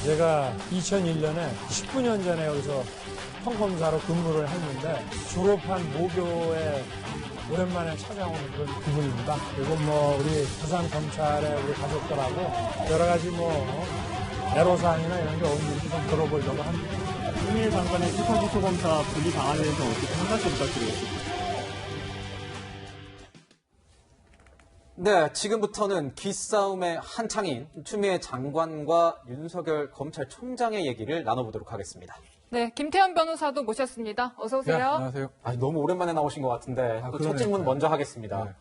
제가 2001년에 19년 전에 여기서 평검사로 근무를 했는데 졸업한 모교에 오랜만에 찾아오는 그런 기분입니다. 그리고 우리 부산 검찰의 우리 가족들하고 여러 가지 애로사항이나 이런 게 없는지 좀 들어보려고 합니다. 추미애 장관의 수사기소검사 분리 방안에 대해서 어떻게 한 말씀 부탁드리겠습니다. 네, 지금부터는 기싸움의 한창인 추미애 장관과 윤석열 검찰총장의 얘기를 나눠보도록 하겠습니다. 네, 김태현 변호사도 모셨습니다. 어서 오세요. 네, 안녕하세요. 너무 오랜만에 나오신 것 같은데 첫 질문 먼저 하겠습니다. 네.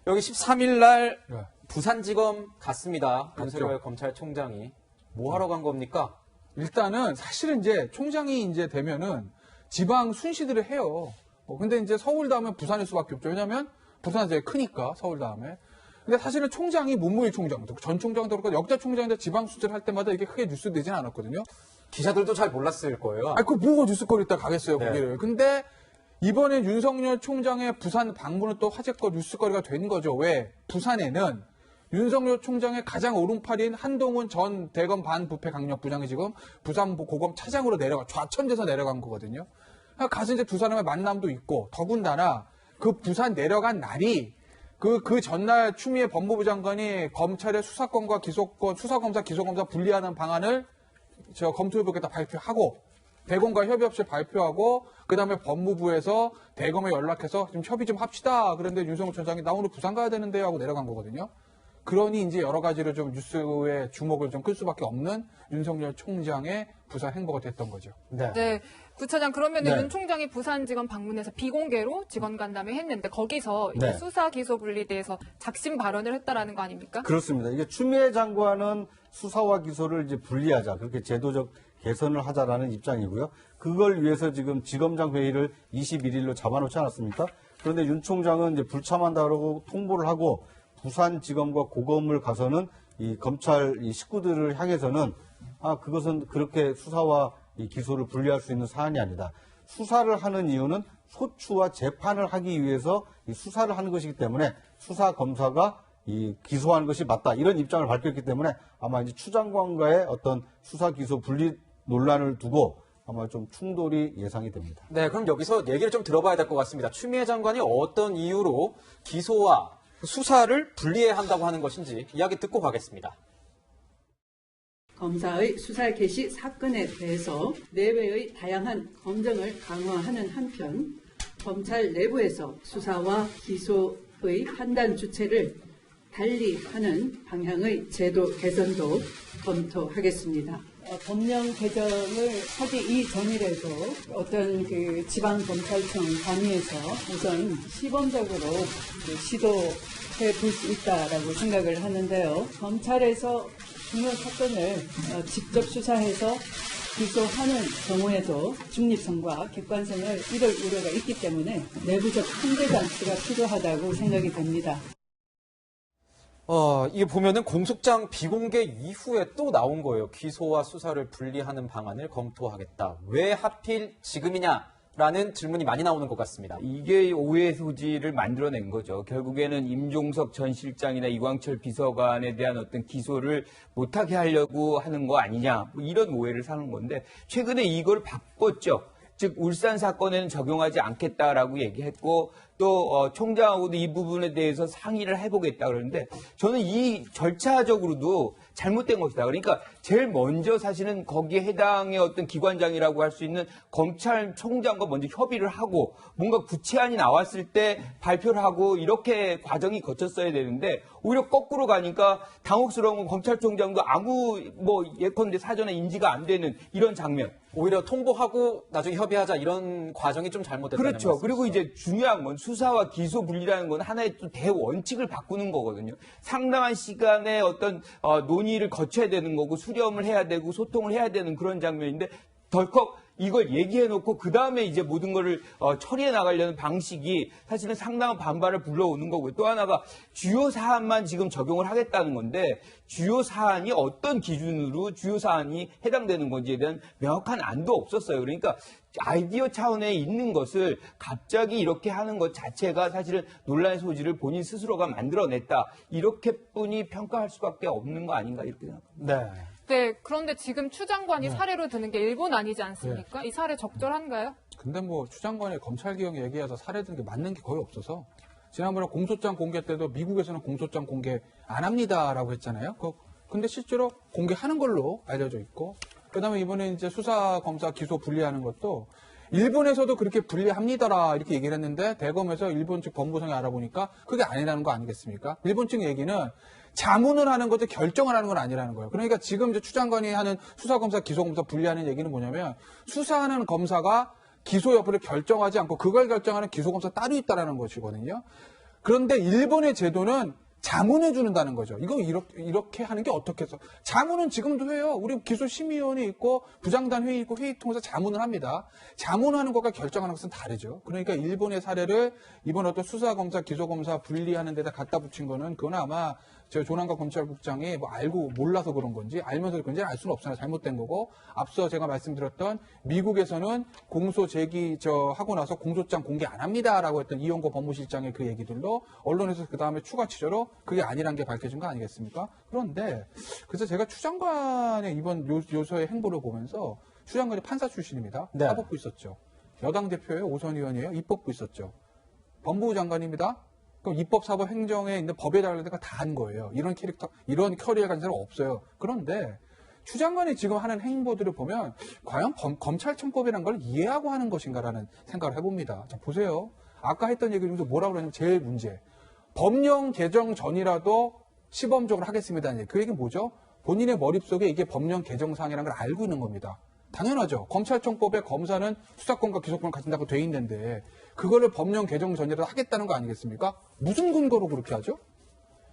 여기 13일 날 네. 부산지검 갔습니다. 윤석열 검찰총장이. 뭐 하러 간 겁니까? 일단은 사실은 이제 총장이 이제 되면은 지방 순시들을 해요. 근데 이제 서울 다음에 부산일 수밖에 없죠. 왜냐면 부산이 제일 크니까 서울 다음에. 근데 사실은 총장이 문무일 총장도 전 총장도 그렇고 역자 총장인데 지방 순시를 할 때마다 이게 크게 뉴스 되진 않았거든요. 기자들도 잘 몰랐을 거예요. 그 뭐가 뉴스거리 있다 가겠어요, 네. 거기를. 근데 이번에 윤석열 총장의 부산 방문은 또 화제거 뉴스거리가 된 거죠. 왜? 부산에는 윤석열 총장의 가장 오른팔인 한동훈 전 대검 반부패 강력부장이 지금 부산 고검 차장으로 좌천돼서 내려간 거거든요. 가서 이제 두 사람의 만남도 있고, 더군다나 그 부산 내려간 날이 그 전날 추미애 법무부 장관이 검찰의 수사권과 기소권, 수사검사, 기소검사 분리하는 방안을 검토해보겠다 발표하고, 대검과 협의 없이 발표하고, 그 다음에 법무부에서 대검에 연락해서 좀 협의 좀 합시다. 그런데 윤석열 총장이 나 오늘 부산 가야 되는데 하고 내려간 거거든요. 그러니 이제 여러 가지로 좀 뉴스의 주목을 좀 끌 수밖에 없는 윤석열 총장의 부산 행보가 됐던 거죠. 네. 부차장, 그러면 네. 윤 총장이 부산지검 방문해서 비공개로 직원 간담회 했는데 거기서 이제 네. 수사 기소 분리에 대해서 작심 발언을 했다라는 거 아닙니까? 그렇습니다. 이게 추미애 장관은 수사와 기소를 이제 분리하자, 그렇게 제도적 개선을 하자라는 입장이고요. 그걸 위해서 지금 지검장 회의를 21일로 잡아놓지 않았습니까? 그런데 윤 총장은 이제 불참한다고 통보를 하고 부산지검과 고검을 가서는 이 검찰 이 식구들을 향해서는 그것은 그렇게 수사와 이 기소를 분리할 수 있는 사안이 아니다. 수사를 하는 이유는 소추와 재판을 하기 위해서 이 수사를 하는 것이기 때문에 수사 검사가 이 기소하는 것이 맞다. 이런 입장을 밝혔기 때문에 아마 이제 추 장관과의 어떤 수사 기소 분리 논란을 두고 아마 좀 충돌이 예상이 됩니다. 네, 그럼 여기서 얘기를 좀 들어봐야 될 것 같습니다. 추미애 장관이 어떤 이유로 기소와 수사를 분리해야 한다고 하는 것인지 이야기 듣고 가겠습니다. 검사의 수사 개시 사건에 대해서 내외의 다양한 검증을 강화하는 한편 검찰 내부에서 수사와 기소의 판단 주체를 달리하는 방향의 제도 개선도 검토하겠습니다. 법령 개정을 하기 이전이라도 어떤 지방검찰청 단위에서 우선 시범적으로 시도해 볼 수 있다라고 생각을 하는데요. 검찰에서 중요 사건을 직접 수사해서 기소하는 경우에도 중립성과 객관성을 잃을 우려가 있기 때문에 내부적 통제 장치가 필요하다고 생각이 됩니다. 이게 보면은 공소장 비공개 이후에 또 나온 거예요. 기소와 수사를 분리하는 방안을 검토하겠다. 왜 하필 지금이냐라는 질문이 많이 나오는 것 같습니다. 이게 오해 소지를 만들어낸 거죠. 결국에는 임종석 전 실장이나 이광철 비서관에 대한 어떤 기소를 못하게 하려고 하는 거 아니냐. 이런 오해를 사는 건데 최근에 이걸 바꿨죠. 즉 울산 사건에는 적용하지 않겠다라고 얘기했고 또 총장하고도 이 부분에 대해서 상의를 해보겠다 그러는데 저는 이 절차적으로도 잘못된 것이다. 그러니까 제일 먼저 사실은 거기에 해당의 어떤 기관장이라고 할 수 있는 검찰총장과 먼저 협의를 하고 뭔가 구체안이 나왔을 때 발표를 하고 이렇게 과정이 거쳤어야 되는데 오히려 거꾸로 가니까 당혹스러운 건 검찰총장도 아무 예컨대 사전에 인지가 안 되는 이런 장면. 오히려 통보하고 나중에 협의하자 이런 과정이 좀 잘못됐다는 그렇죠. 말씀이시죠? 그리고 이제 중요한 건 수사와 기소 분리라는 건 하나의 또 대원칙을 바꾸는 거거든요. 상당한 시간의 어떤 논의를 거쳐야 되는 거고 수렴을 해야 되고 소통을 해야 되는 그런 장면인데 덜컥 이걸 얘기해놓고 그 다음에 이제 모든 거를 처리해 나가려는 방식이 사실은 상당한 반발을 불러오는 거고요. 또 하나가 주요 사안만 지금 적용을 하겠다는 건데 주요 사안이 어떤 기준으로 주요 사안이 해당되는 건지에 대한 명확한 안도 없었어요. 그러니까 아이디어 차원에 있는 것을 갑자기 이렇게 하는 것 자체가 사실은 논란의 소지를 본인 스스로가 만들어냈다. 이렇게뿐이 평가할 수밖에 없는 거 아닌가 이렇게 생각합니다. 네. 네, 그런데 지금 추 장관이 사례로 드는 게 일본 아니지 않습니까? 네. 이 사례 적절한가요? 근데 뭐 추 장관이 검찰개혁 얘기해서 사례 든 게 맞는 게 거의 없어서 지난번에 공소장 공개 때도 미국에서는 공소장 공개 안 합니다라고 했잖아요. 근데 실제로 공개하는 걸로 알려져 있고 그다음에 이번에 이제 수사 검사 기소 분리하는 것도 일본에서도 그렇게 분리합니다라 이렇게 얘기를 했는데 대검에서 일본 측 법무성이 알아보니까 그게 아니라는 거 아니겠습니까? 일본 측 얘기는 자문을 하는 것도 결정을 하는 건 아니라는 거예요. 그러니까 지금 이제 추 장관이 하는 수사검사, 기소검사 분리하는 얘기는 뭐냐면 수사하는 검사가 기소 여부를 결정하지 않고 그걸 결정하는 기소검사 따로 있다라는 것이거든요. 그런데 일본의 제도는 자문해 주는다는 거죠. 이거 이렇게 하는 게 어떻게 해서 자문은 지금도 해요. 우리 기소심의위원회 있고 부장단 회의 있고 회의 통해서 자문을 합니다. 자문하는 것과 결정하는 것은 다르죠. 그러니까 일본의 사례를 이번 어떤 수사검사, 기소검사 분리하는 데다 갖다 붙인 거는 그건 아마 저 조남관 검찰국장이 뭐 알고 몰라서 그런 건지 알면서 그런지 알 수는 없으나 잘못된 거고 앞서 제가 말씀드렸던 미국에서는 공소 제기 하고 나서 공소장 공개 안 합니다라고 했던 이용고 법무실장의 그 얘기들로 언론에서 그 다음에 추가 취재로 그게 아니란 게 밝혀진 거 아니겠습니까? 그런데 그래서 제가 추 장관의 이번 요소의 행보를 보면서 추 장관이 판사 출신입니다. 네. 사법부 있었죠. 여당 대표예요. 오선 의원이에요. 입법부 있었죠. 법무부 장관입니다. 그럼 입법, 사법, 행정에 있는 법에 관련된 거 다 한 거예요. 이런 캐릭터, 이런 커리어 가진 사람 없어요. 그런데 추 장관이 지금 하는 행보들을 보면 과연 검찰청법이라는 걸 이해하고 하는 것인가라는 생각을 해봅니다. 자, 보세요. 아까 했던 얘기 중에서 뭐라고 그러냐면 제일 문제. 법령 개정 전이라도 시범적으로 하겠습니다. 그 얘기는 뭐죠? 본인의 머릿속에 이게 법령 개정사항이라는 걸 알고 있는 겁니다. 당연하죠. 검찰청법에 검사는 수사권과 기소권을 가진다고 돼 있는데 그거를 법령 개정 전이라도 하겠다는 거 아니겠습니까? 무슨 근거로 그렇게 하죠?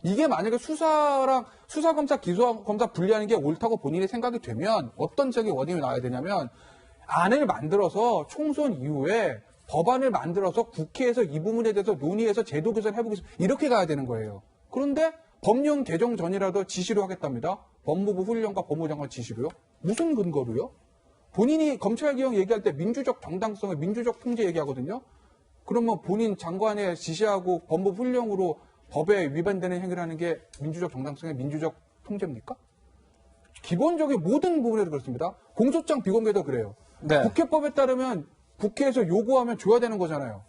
이게 만약에 수사검사, 기소검사 분리하는 게 옳다고 본인이 생각이 되면 어떤 적이 워딩이 나와야 되냐면 안을 만들어서 총선 이후에 법안을 만들어서 국회에서 이 부분에 대해서 논의해서 제도 개선 해보겠습니다. 이렇게 가야 되는 거예요. 그런데 법령 개정 전이라도 지시로 하겠답니다. 법무부 훈련과 법무장관 지시로요? 무슨 근거로요? 본인이 검찰개혁 얘기할 때 민주적 정당성을 민주적 통제 얘기하거든요. 그러면 본인 장관의 지시하고 법무부 훈령으로 법에 위반되는 행위를 하는 게 민주적 정당성의 민주적 통제입니까? 기본적인 모든 부분에서 그렇습니다. 공소장 비공개도 그래요. 네. 국회법에 따르면 국회에서 요구하면 줘야 되는 거잖아요.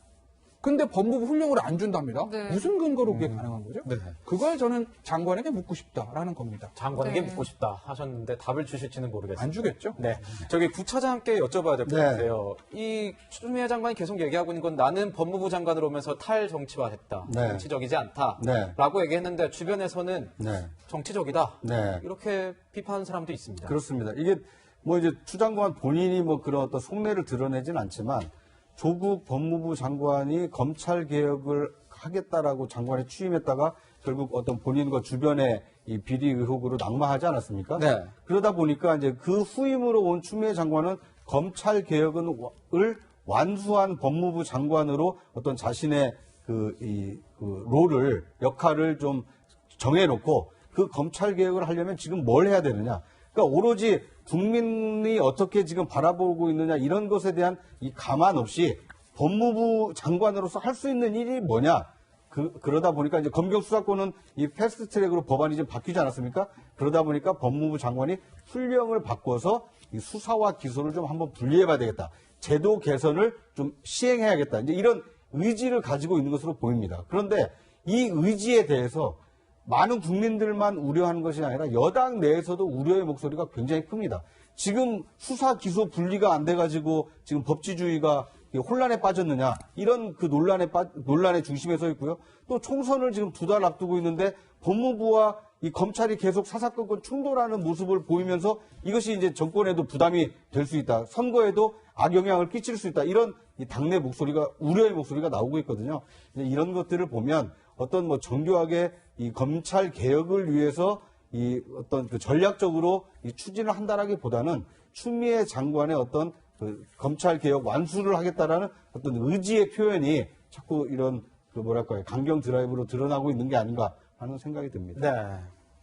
근데 법무부 훈령으로 안 준답니다. 네. 무슨 근거로 그게 가능한 거죠? 네. 그걸 저는 장관에게 묻고 싶다라는 겁니다. 장관에게 네. 묻고 싶다 하셨는데 답을 주실지는 모르겠습니다. 안 주겠죠? 네. 저기 구차장께 여쭤봐야 될 것 네. 같아요. 이 추미애 장관이 계속 얘기하고 있는 건 나는 법무부 장관으로 오면서 탈정치화했다. 네. 정치적이지 않다. 네. 라고 얘기했는데 주변에서는 네. 정치적이다. 네. 이렇게 비판하는 사람도 있습니다. 그렇습니다. 이게 뭐 이제 추 장관 본인이 뭐 그런 어떤 속내를 드러내진 않지만 조국 법무부 장관이 검찰 개혁을 하겠다라고 장관에 취임했다가 결국 어떤 본인과 주변의 이 비리 의혹으로 낙마하지 않았습니까? 네. 그러다 보니까 이제 그 후임으로 온 추미애 장관은 검찰 개혁을 완수한 법무부 장관으로 어떤 자신의 롤을 역할을 좀 정해놓고 그 검찰 개혁을 하려면 지금 뭘 해야 되느냐? 그러니까 오로지 국민이 어떻게 지금 바라보고 있느냐 이런 것에 대한 이 감안 없이 법무부 장관으로서 할 수 있는 일이 뭐냐? 그러다 보니까 이제 검경 수사권은 이 패스트 트랙으로 법안이 좀 바뀌지 않았습니까? 그러다 보니까 법무부 장관이 훈령을 바꿔서 이 수사와 기소를 좀 한번 분리해봐야 되겠다. 제도 개선을 좀 시행해야겠다. 이제 이런 의지를 가지고 있는 것으로 보입니다. 그런데 이 의지에 대해서 많은 국민들만 우려하는 것이 아니라 여당 내에서도 우려의 목소리가 굉장히 큽니다. 지금 수사 기소 분리가 안 돼가지고 지금 법치주의가 혼란에 빠졌느냐 이런 그 논란의 중심에 서 있고요. 또 총선을 지금 2달 앞두고 있는데 법무부와 이 검찰이 계속 사사건건 충돌하는 모습을 보이면서 이것이 이제 정권에도 부담이 될 수 있다. 선거에도 악영향을 끼칠 수 있다. 이런 이 당내 목소리가 우려의 목소리가 나오고 있거든요. 이런 것들을 보면 어떤 뭐 정교하게 이 검찰 개혁을 위해서 이 어떤 그 전략적으로 이 추진을 한다라기보다는 추미애 장관의 어떤 그 검찰 개혁 완수를 하겠다라는 어떤 의지의 표현이 자꾸 이런 그 뭐랄까요 강경 드라이브로 드러나고 있는 게 아닌가 하는 생각이 듭니다. 네.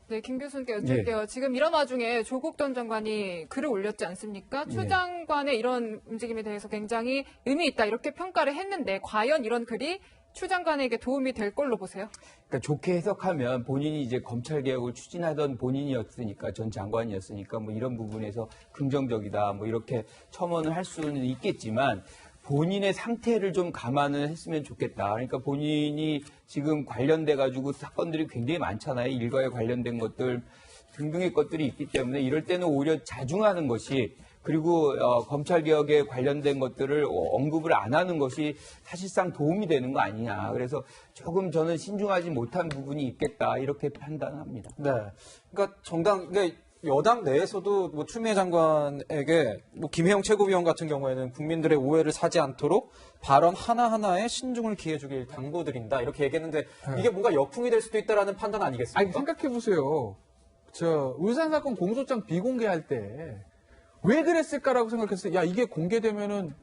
네, 김 교수님께 여쭐게요. 지금 이런 와중에 조국 전 장관이 글을 올렸지 않습니까? 추 장관의 이런 움직임에 대해서 굉장히 의미 있다 이렇게 평가를 했는데 과연 이런 글이 추 장관에게 도움이 될 걸로 보세요? 그러니까 좋게 해석하면 본인이 이제 검찰 개혁을 추진하던 본인이었으니까 전 장관이었으니까 뭐 이런 부분에서 긍정적이다 뭐 이렇게 첨언을 할 수는 있겠지만 본인의 상태를 좀 감안을 했으면 좋겠다. 그러니까 본인이 지금 관련돼 가지고 사건들이 굉장히 많잖아요. 일과에 관련된 것들 등등의 것들이 있기 때문에 이럴 때는 오히려 자중하는 것이 그리고 검찰개혁에 관련된 것들을 언급을 안 하는 것이 사실상 도움이 되는 거 아니냐. 그래서 조금 저는 신중하지 못한 부분이 있겠다. 이렇게 판단합니다. 네. 그러니까 그러니까 여당 내에서도 뭐 추미애 장관에게 뭐 김혜영 최고위원 같은 경우에는 국민들의 오해를 사지 않도록 발언 하나하나에 신중을 기해주길 당부드린다. 이렇게 얘기했는데 이게 뭔가 역풍이 될 수도 있다라는 판단 아니겠습니까? 아니, 생각해보세요. 울산 사건 공소장 비공개할 때 왜 그랬을까라고 생각했어요. 야, 이게 공개되면은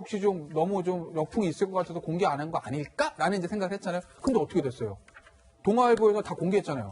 혹시 좀 너무 좀 역풍이 있을 것 같아서 공개 안 한 거 아닐까? 라는 이제 생각을 했잖아요. 근데 어떻게 됐어요? 동아일보에서 다 공개했잖아요.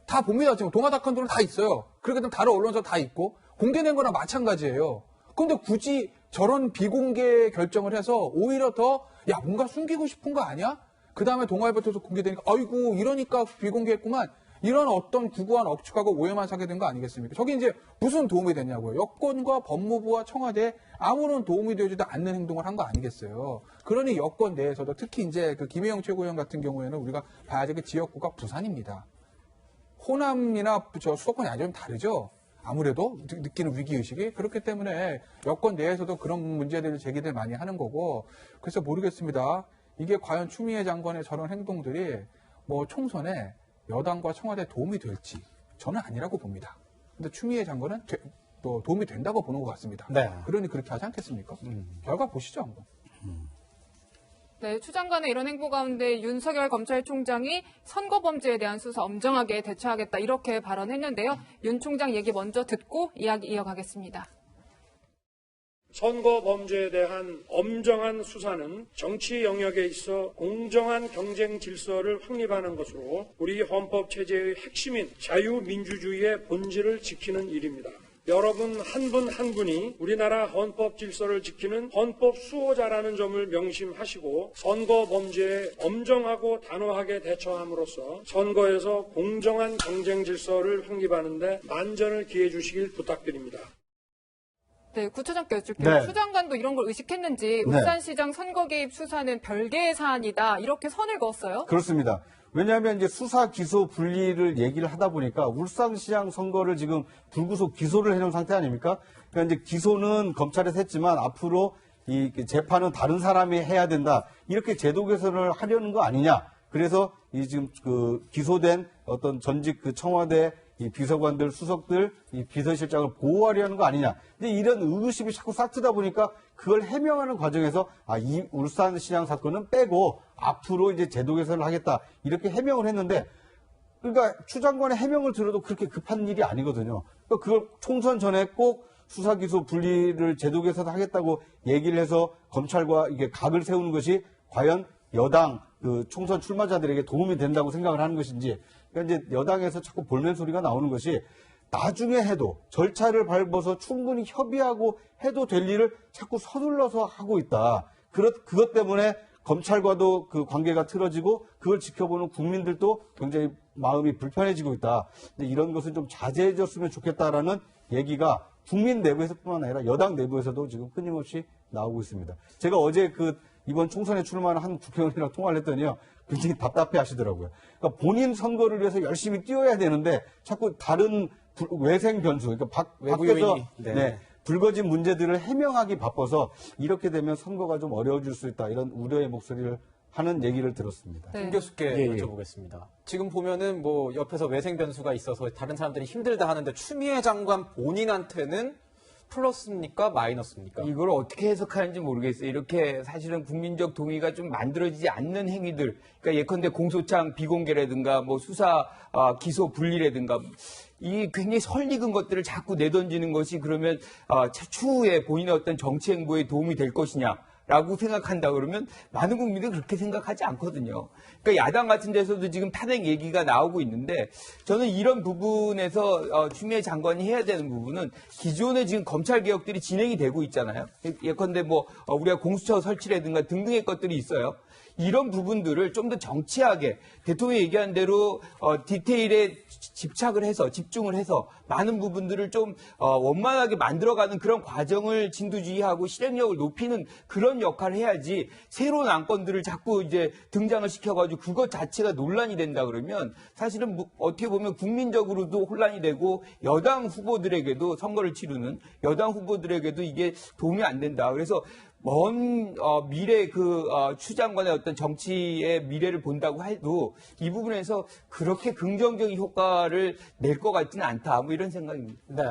다 봅니다. 지금 동아닷컴들은 다 있어요. 그렇게 되면 다른 언론사 다 있고 공개된 거랑 마찬가지예요. 근데 굳이 저런 비공개 결정을 해서 오히려 더 야, 뭔가 숨기고 싶은 거 아니야? 그 다음에 동아일보에서 공개되니까 아이고 이러니까 비공개했구만. 이런 어떤 구구한 억측하고 오해만 사게 된 거 아니겠습니까? 저게 이제 무슨 도움이 되냐고요. 여권과 법무부와 청와대에 아무런 도움이 되지도 않는 행동을 한 거 아니겠어요. 그러니 여권 내에서도 특히 이제 그 김혜영 최고위원 같은 경우에는 우리가 봐야 될 게 지역구가 부산입니다. 호남이나 수도권이 아주 좀 다르죠. 아무래도 느끼는 위기의식이. 그렇기 때문에 여권 내에서도 그런 문제들을 제기들 많이 하는 거고. 그래서 모르겠습니다. 이게 과연 추미애 장관의 저런 행동들이 뭐 총선에 여당과 청와대에 도움이 될지 저는 아니라고 봅니다. 근데 추미애 장관은 또 도움이 된다고 보는 것 같습니다. 네. 그러니 그렇게 하지 않겠습니까? 결과 보시죠 한번. 네, 추 장관의 이런 행보 가운데 윤석열 검찰총장이 선거 범죄에 대한 수사 엄정하게 대처하겠다 이렇게 발언했는데요. 윤 총장 얘기 먼저 듣고 이야기 이어가겠습니다. 선거 범죄에 대한 엄정한 수사는 정치 영역에 있어 공정한 경쟁 질서를 확립하는 것으로 우리 헌법 체제의 핵심인 자유민주주의의 본질을 지키는 일입니다. 여러분 한 분 한 분이 우리나라 헌법 질서를 지키는 헌법 수호자라는 점을 명심하시고 선거 범죄에 엄정하고 단호하게 대처함으로써 선거에서 공정한 경쟁 질서를 확립하는 데 만전을 기해 주시길 부탁드립니다. 네, 구체장께 여쭐게요. 네. 추 장관도 이런 걸 의식했는지 네. 울산시장 선거 개입 수사는 별개의 사안이다 이렇게 선을 그었어요. 그렇습니다. 왜냐하면 이제 수사 기소 분리를 얘기를 하다 보니까 울산시장 선거를 지금 불구속 기소를 해놓은 상태 아닙니까? 그러니까 이제 기소는 검찰에서 했지만 앞으로 이 재판은 다른 사람이 해야 된다. 이렇게 제도 개선을 하려는 거 아니냐. 그래서 이 지금 그 기소된 어떤 전직 그 청와대 이 비서관들, 수석들, 이 비서실장을 보호하려는 거 아니냐. 근데 이런 의구심이 자꾸 싹트다 보니까 그걸 해명하는 과정에서 이 울산시장 사건은 빼고 앞으로 이제 제도 개선을 하겠다. 이렇게 해명을 했는데 그러니까 추 장관의 해명을 들어도 그렇게 급한 일이 아니거든요. 그러니까 그걸 총선 전에 꼭 수사 기소 분리를 제도 개선하겠다고 얘기를 해서 검찰과 이게 각을 세우는 것이 과연 여당 그 총선 출마자들에게 도움이 된다고 생각을 하는 것인지 그러니까 이제 여당에서 자꾸 볼멘 소리가 나오는 것이 나중에 해도 절차를 밟아서 충분히 협의하고 해도 될 일을 자꾸 서둘러서 하고 있다. 그것 때문에 검찰과도 그 관계가 틀어지고 그걸 지켜보는 국민들도 굉장히 마음이 불편해지고 있다. 근데 이런 것은 좀 자제해줬으면 좋겠다라는 얘기가 국민 내부에서뿐만 아니라 여당 내부에서도 지금 끊임없이 나오고 있습니다. 제가 어제 이번 총선에 출마하는 한 국회의원이랑 통화를 했더니요. 굉장히 답답해 하시더라고요. 그러니까 본인 선거를 위해서 열심히 뛰어야 되는데 자꾸 다른 외생 변수, 그러니까 밖에서 불거진 문제들을 해명하기 바빠서 이렇게 되면 선거가 좀 어려워질 수 있다. 이런 우려의 목소리를 하는 얘기를 들었습니다. 김 교수께 여쭤보겠습니다. 지금 보면은 뭐 옆에서 외생 변수가 있어서 다른 사람들이 힘들다 하는데 추미애 장관 본인한테는 플러스입니까? 마이너스입니까? 이걸 어떻게 해석하는지 모르겠어요. 이렇게 사실은 국민적 동의가 좀 만들어지지 않는 행위들, 그러니까 예컨대 공소장 비공개라든가 뭐 수사 기소 분리라든가 이 굉장히 설익은 것들을 자꾸 내던지는 것이 그러면 추후에 본인의 어떤 정치 행보에 도움이 될 것이냐라고 생각한다 그러면 많은 국민들이 그렇게 생각하지 않거든요. 그러니까 야당 같은 데서도 지금 탄핵 얘기가 나오고 있는데 저는 이런 부분에서 추미애 장관이 해야 되는 부분은 기존에 지금 검찰 개혁들이 진행이 되고 있잖아요. 예컨대 뭐 우리가 공수처 설치라든가 등등의 것들이 있어요. 이런 부분들을 좀 더 정치하게 대통령이 얘기한 대로 디테일에 집중을 해서 많은 부분들을 좀 원만하게 만들어가는 그런 과정을 진두지휘하고 실행력을 높이는 그런 역할을 해야지 새로운 안건들을 자꾸 이제 등장을 시켜가지고 그것 자체가 논란이 된다 그러면 사실은 어떻게 보면 국민적으로도 혼란이 되고 여당 후보들에게도 선거를 치르는 여당 후보들에게도 이게 도움이 안 된다. 그래서 먼 미래 추 장관의 어떤 정치의 미래를 본다고 해도 이 부분에서 그렇게 긍정적인 효과를 낼 것 같지는 않다. 뭐 이런 생각입니다. 네.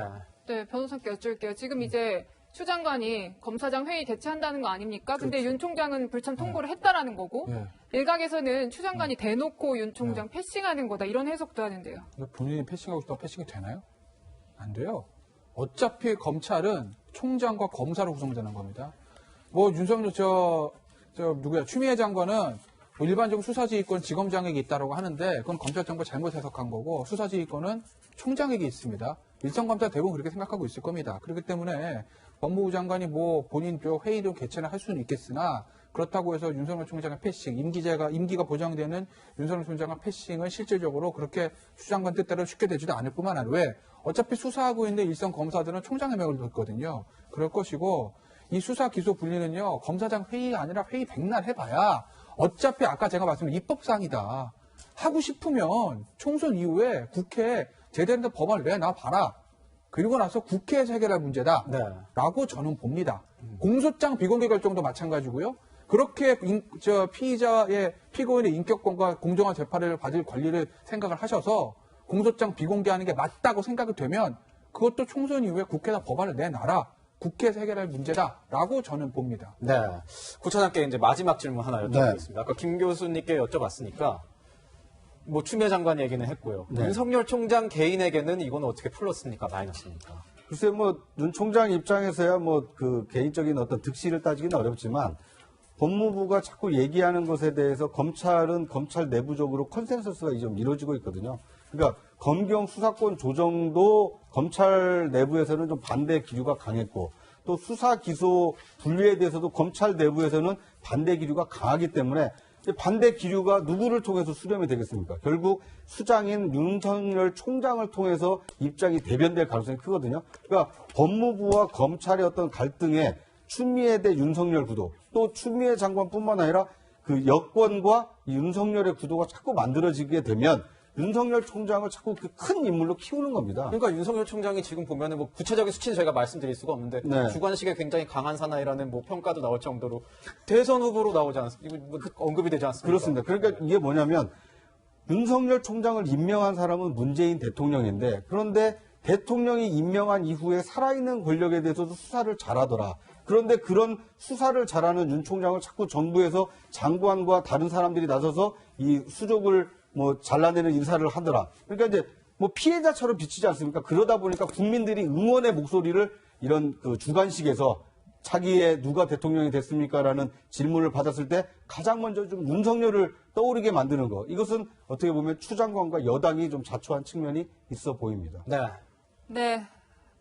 네, 변호사께 여쭐게요. 지금 이제 추 장관이 검사장 회의 개최한다는 거 아닙니까? 근데 윤 총장은 불참 통보를 했다라는 거고 예. 일각에서는 추 장관이 대놓고 윤 총장 패싱하는 거다 이런 해석도 하는데요. 본인이 패싱하고 싶다고 패싱이 되나요? 안 돼요. 어차피 검찰은 총장과 검사로 구성되는 겁니다. 뭐 윤석열 추미애 장관은 뭐 일반적으로 수사지휘권 지검장에게 있다라고 하는데 그건 검찰정부 잘못 해석한 거고 수사지휘권은 총장에게 있습니다. 일선검사 대부분 그렇게 생각하고 있을 겁니다. 그렇기 때문에 법무부 장관이 뭐 본인 회의도 개최를 할 수는 있겠으나 그렇다고 해서 윤석열 총장의 패싱, 임기가 보장되는 윤석열 총장의 패싱은 실질적으로 그렇게 추 장관 뜻대로 쉽게 되지도 않을 뿐만 아니라 왜? 어차피 수사하고 있는 일선 검사들은 총장의 명을 듣거든요. 그럴 것이고 이 수사 기소 분리는요, 검사장 회의가 아니라 회의 백날 해봐야 어차피 아까 제가 말씀드린 입법사항이다. 하고 싶으면 총선 이후에 국회에 제대로 된 법안을 내놔봐라. 그리고 나서 국회에서 해결할 문제다. 네. 라고 저는 봅니다. 공소장 비공개 결정도 마찬가지고요. 그렇게 피고인의 인격권과 공정한 재판을 받을 권리를 생각을 하셔서 공소장 비공개하는 게 맞다고 생각이 되면 그것도 총선 이후에 국회에다 법안을 내놔라. 국회에서 해결할 문제다라고 저는 봅니다. 네. 구차장께 이제 마지막 질문 하나 여쭤보겠습니다. 네. 아까 김 교수님께 여쭤봤으니까 뭐 추미애 장관 얘기는 했고요. 네. 윤석열 총장 개인에게는 이건 어떻게 플러스입니까, 마이너스입니까? 글쎄 윤 총장 입장에서야 개인적인 어떤 득실을 따지기는 어렵지만 법무부가 자꾸 얘기하는 것에 대해서 검찰은 검찰 내부적으로 컨센서스가 좀 이루어지고 있거든요. 그러니까 검경 수사권 조정도 검찰 내부에서는 좀 반대 기류가 강했고 또 수사 기소 분리에 대해서도 검찰 내부에서는 반대 기류가 강하기 때문에 반대 기류가 누구를 통해서 수렴이 되겠습니까? 결국 수장인 윤석열 총장을 통해서 입장이 대변될 가능성이 크거든요. 그러니까 법무부와 검찰의 어떤 갈등에 추미애 대 윤석열 구도, 또 추미애 장관뿐만 아니라 그 여권과 윤석열의 구도가 자꾸 만들어지게 되면 윤석열 총장을 자꾸 그 큰 인물로 키우는 겁니다. 그러니까 윤석열 총장이 지금 보면은 뭐 구체적인 수치는 저희가 말씀드릴 수가 없는데 네. 주관식에 굉장히 강한 사나이라는 뭐 평가도 나올 정도로 대선 후보로 나오지 않습니까? 이거 뭐 언급이 되지 않습니까? 그렇습니다. 그러니까 이게 뭐냐면 윤석열 총장을 임명한 사람은 문재인 대통령인데 그런데 대통령이 임명한 이후에 살아있는 권력에 대해서도 수사를 잘하더라. 그런데 그런 수사를 잘하는 윤 총장을 자꾸 정부에서 장관과 다른 사람들이 나서서 이 수족을 잘라내는 인사를 하더라. 그러니까 이제 피해자처럼 비치지 않습니까? 그러다 보니까 국민들이 응원의 목소리를 이런 주관식에서 차기에 누가 대통령이 됐습니까라는 질문을 받았을 때 가장 먼저 좀 윤석열을 떠오르게 만드는 거. 이것은 어떻게 보면 추 장관과 여당이 좀 자초한 측면이 있어 보입니다. 네. 네.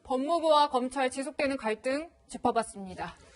법무부와 검찰 지속되는 갈등 짚어봤습니다.